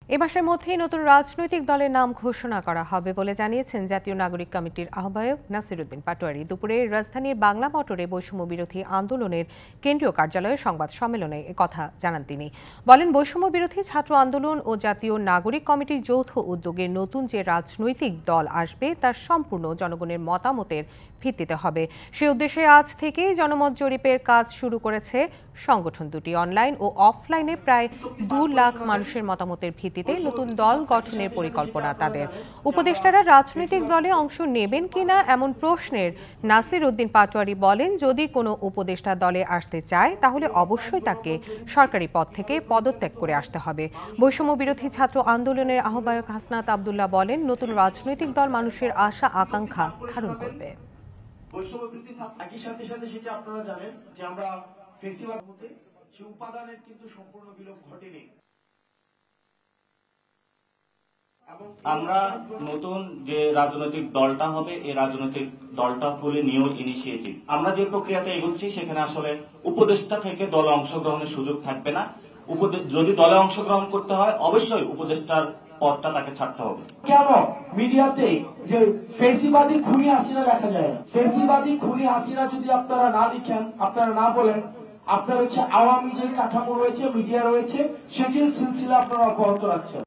এ মাসের মধ্যেই নতুন রাজনৈতিক দলের নাম ঘোষণা করা হবে বলে জানিয়েছেন জাতীয় নাগরিক কমিটির আহ্বায়ক নাসির উদ্দিন পাটোয়ারি। দুপুরে রাজধানীর বাংলা মোটরে বৈষম্য বিরোধী আন্দোলনের কেন্দ্রীয় কার্যালয়ে সংবাদ সম্মেলনে একথা জানান তিনি। বলেন, বৈষম্য বিরোধী ছাত্র আন্দোলন ও জাতীয় নাগরিক কমিটির যৌথ উদ্যোগে নতুন যে রাজনৈতিক দল আসবে তা সম্পূর্ণ জনগণের মতামতের ভিত্তিতে হবে। সে উদ্দেশ্যে আজ থেকেই জনমত জরিপের কাজ শুরু করেছে সংগঠন দুটি। অনলাইন ও অফলাইনে প্রায় 2 লাখ মানুষের মতামতের ভিত্তিতে নতুন দল গঠনের পরিকল্পনা তাদের। উপদেষ্টারা রাজনৈতিক দলে অংশ নেবেন কিনা এমন প্রশ্নের নাসির উদ্দিন পাটোয়ারি বলেন, যদি কোনো উপদেষ্টা দলে আসতে চায় তাহলে অবশ্যই তাকে সরকারি পদ থেকে পদত্যাগ করে আসতে হবে। বৈষম্য বিরোধী ছাত্র আন্দোলনের আহ্বায়ক হাসনাত আব্দুল্লাহ বলেন, নতুন রাজনৈতিক দল মানুষের আশা আকাঙ্ক্ষা ধারণ করবে। বৈষম্যবৃত্তি একই সাথে সাথে সেটা আপনারা জানেন যে আমরা ফেসিবাদ হতে সে উপাদানের কিন্তু সম্পূর্ণ বিলোপ ঘটেনি। আমরা নতুন যে রাজনৈতিক দলটা হবে এই রাজনৈতিক দলটা ফুলি নিউ ইনিশিয়েটিভ। আমরা যে প্রক্রিয়াতে এগোচ্ছি সেখানে আসলে উপদেষ্টা থেকে দলে অংশগ্রহণের সুযোগ থাকবে না। যদি দলে অংশগ্রহণ করতে হয় অবশ্যই উপদেষ্টার পদটা তাকে ছাড়তে হবে। কেন মিডিয়াতে যে ফেসিবাদী খুনি হাসিনা লেখা যায় না? ফেসিবাদী খুনি হাসিনা যদি আপনারা না লিখেন, আপনারা না বলেন, আপনার হচ্ছে আওয়ামী যে কাঠামো রয়েছে, মিডিয়া রয়েছে, সেটির সিলসিলা আপনারা অব্যাহত রাখছেন।